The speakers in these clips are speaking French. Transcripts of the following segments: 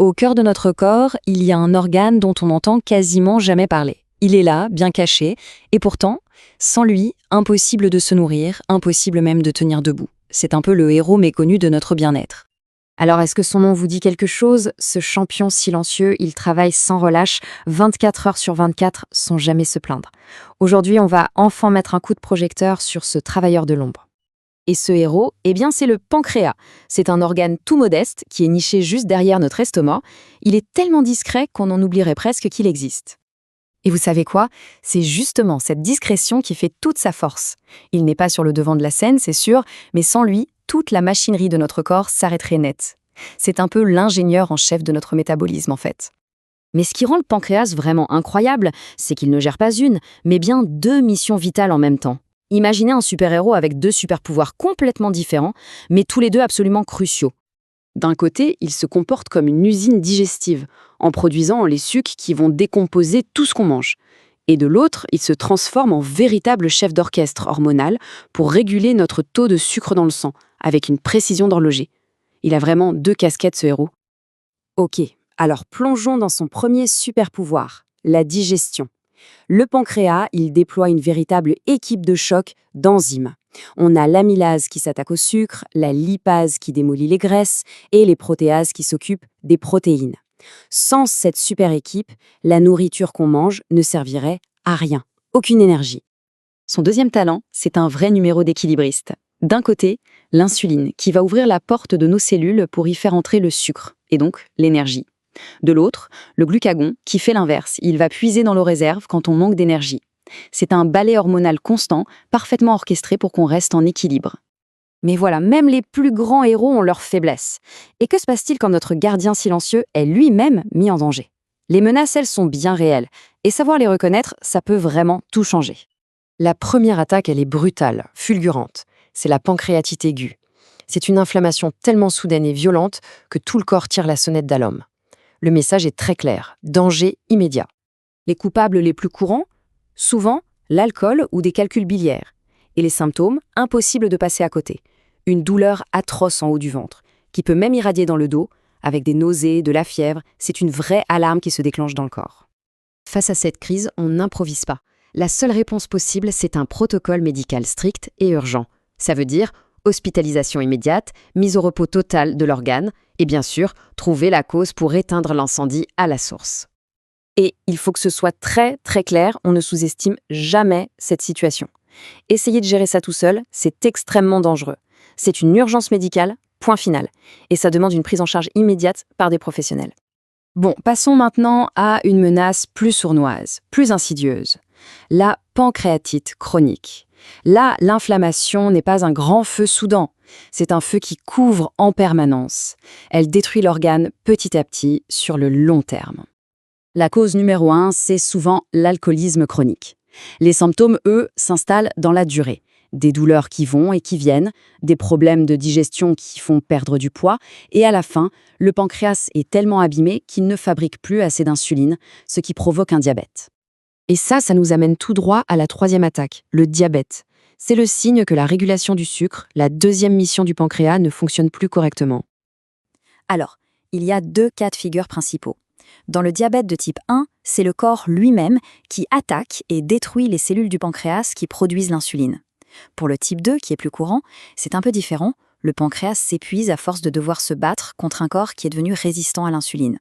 Au cœur de notre corps, il y a un organe dont on n'entend quasiment jamais parler. Il est là, bien caché, et pourtant, sans lui, impossible de se nourrir, impossible même de tenir debout. C'est un peu le héros méconnu de notre bien-être. Alors, est-ce que son nom vous dit quelque chose? Ce champion silencieux, il travaille sans relâche, 24 heures sur 24, sans jamais se plaindre. Aujourd'hui, on va enfin mettre un coup de projecteur sur ce travailleur de l'ombre. Et ce héros, eh bien, c'est le pancréas. C'est un organe tout modeste qui est niché juste derrière notre estomac. Il est tellement discret qu'on en oublierait presque qu'il existe. Et vous savez quoi? C'est justement cette discrétion qui fait toute sa force. Il n'est pas sur le devant de la scène, c'est sûr, mais sans lui, toute la machinerie de notre corps s'arrêterait net. C'est un peu l'ingénieur en chef de notre métabolisme, en fait. Mais ce qui rend le pancréas vraiment incroyable, c'est qu'il ne gère pas une, mais bien deux missions vitales en même temps. Imaginez un super-héros avec deux super-pouvoirs complètement différents, mais tous les deux absolument cruciaux. D'un côté, il se comporte comme une usine digestive, en produisant les sucs qui vont décomposer tout ce qu'on mange. Et de l'autre, il se transforme en véritable chef d'orchestre hormonal pour réguler notre taux de sucre dans le sang, avec une précision d'horloger. Il a vraiment deux casquettes, ce héros. Ok, alors plongeons dans son premier super-pouvoir, la digestion. Le pancréas, il déploie une véritable équipe de choc d'enzymes. On a l'amylase qui s'attaque au sucre, la lipase qui démolit les graisses et les protéases qui s'occupent des protéines. Sans cette super équipe, la nourriture qu'on mange ne servirait à rien, aucune énergie. Son deuxième talent, c'est un vrai numéro d'équilibriste. D'un côté, l'insuline qui va ouvrir la porte de nos cellules pour y faire entrer le sucre, et donc l'énergie. De l'autre, le glucagon qui fait l'inverse, il va puiser dans nos réserves quand on manque d'énergie. C'est un balai hormonal constant, parfaitement orchestré pour qu'on reste en équilibre. Mais voilà, même les plus grands héros ont leurs faiblesses. Et que se passe-t-il quand notre gardien silencieux est lui-même mis en danger? Les menaces, elles, sont bien réelles. Et savoir les reconnaître, ça peut vraiment tout changer. La première attaque, elle est brutale, fulgurante. C'est la pancréatite aiguë. C'est une inflammation tellement soudaine et violente que tout le corps tire la sonnette d'alarme. Le message est très clair, danger immédiat. Les coupables les plus courants? Souvent, l'alcool ou des calculs biliaires. Et les symptômes, impossible de passer à côté. Une douleur atroce en haut du ventre, qui peut même irradier dans le dos, avec des nausées, de la fièvre, c'est une vraie alarme qui se déclenche dans le corps. Face à cette crise, on n'improvise pas. La seule réponse possible, c'est un protocole médical strict et urgent. Ça veut dire hospitalisation immédiate, mise au repos total de l'organe, et bien sûr, trouver la cause pour éteindre l'incendie à la source. Et il faut que ce soit très très clair, on ne sous-estime jamais cette situation. Essayer de gérer ça tout seul, c'est extrêmement dangereux. C'est une urgence médicale, point final. Et ça demande une prise en charge immédiate par des professionnels. Bon, passons maintenant à une menace plus sournoise, plus insidieuse. La pancréatite chronique. Là, l'inflammation n'est pas un grand feu soudain. C'est un feu qui couvre en permanence. Elle détruit l'organe petit à petit sur le long terme. La cause numéro 1, c'est souvent l'alcoolisme chronique. Les symptômes, eux, s'installent dans la durée. Des douleurs qui vont et qui viennent, des problèmes de digestion qui font perdre du poids, et à la fin, le pancréas est tellement abîmé qu'il ne fabrique plus assez d'insuline, ce qui provoque un diabète. Et ça nous amène tout droit à la troisième attaque, le diabète. C'est le signe que la régulation du sucre, la deuxième mission du pancréas, ne fonctionne plus correctement. Alors, il y a deux cas de figure principaux. Dans le diabète de type 1, c'est le corps lui-même qui attaque et détruit les cellules du pancréas qui produisent l'insuline. Pour le type 2, qui est plus courant, c'est un peu différent. Le pancréas s'épuise à force de devoir se battre contre un corps qui est devenu résistant à l'insuline.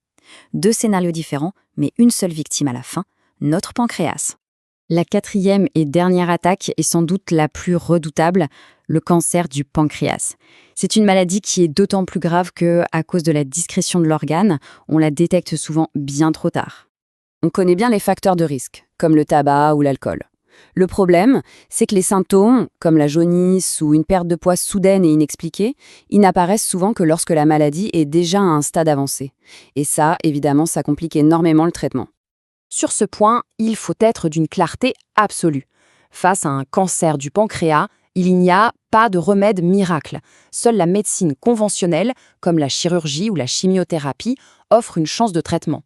Deux scénarios différents, mais une seule victime à la fin, notre pancréas. La quatrième et dernière attaque est sans doute la plus redoutable, le cancer du pancréas. C'est une maladie qui est d'autant plus grave que, à cause de la discrétion de l'organe, on la détecte souvent bien trop tard. On connaît bien les facteurs de risque, comme le tabac ou l'alcool. Le problème, c'est que les symptômes, comme la jaunisse ou une perte de poids soudaine et inexpliquée, ils n'apparaissent souvent que lorsque la maladie est déjà à un stade avancé. Et ça, évidemment, ça complique énormément le traitement. Sur ce point, il faut être d'une clarté absolue. Face à un cancer du pancréas, il n'y a pas de remède miracle. Seule la médecine conventionnelle, comme la chirurgie ou la chimiothérapie, offre une chance de traitement.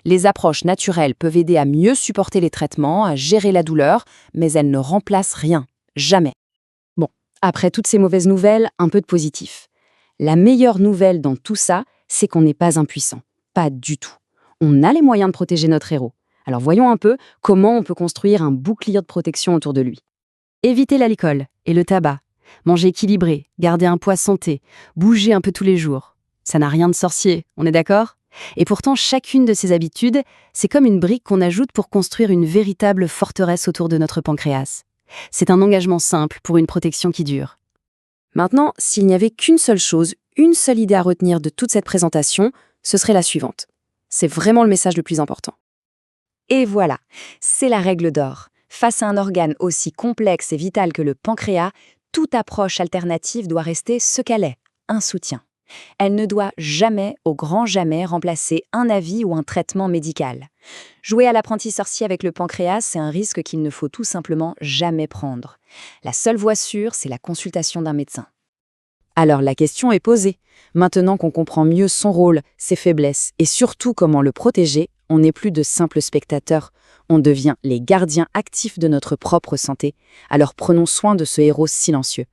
Les approches naturelles peuvent aider à mieux supporter les traitements, à gérer la douleur, mais elles ne remplacent rien, jamais. Bon, après toutes ces mauvaises nouvelles, un peu de positif. La meilleure nouvelle dans tout ça, c'est qu'on n'est pas impuissant. Pas du tout. On a les moyens de protéger notre héros. Alors voyons un peu comment on peut construire un bouclier de protection autour de lui. Éviter l'alcool et le tabac. Manger équilibré, garder un poids santé, bouger un peu tous les jours. Ça n'a rien de sorcier, on est d'accord? Et pourtant, chacune de ces habitudes, c'est comme une brique qu'on ajoute pour construire une véritable forteresse autour de notre pancréas. C'est un engagement simple pour une protection qui dure. Maintenant, s'il n'y avait qu'une seule chose, une seule idée à retenir de toute cette présentation, ce serait la suivante. C'est vraiment le message le plus important. Et voilà, c'est la règle d'or. Face à un organe aussi complexe et vital que le pancréas, toute approche alternative doit rester ce qu'elle est, un soutien. Elle ne doit jamais, au grand jamais, remplacer un avis ou un traitement médical. Jouer à l'apprenti sorcier avec le pancréas, c'est un risque qu'il ne faut tout simplement jamais prendre. La seule voie sûre, c'est la consultation d'un médecin. Alors la question est posée. Maintenant qu'on comprend mieux son rôle, ses faiblesses et surtout comment le protéger, on n'est plus de simples spectateurs. On devient les gardiens actifs de notre propre santé. Alors prenons soin de ce héros silencieux.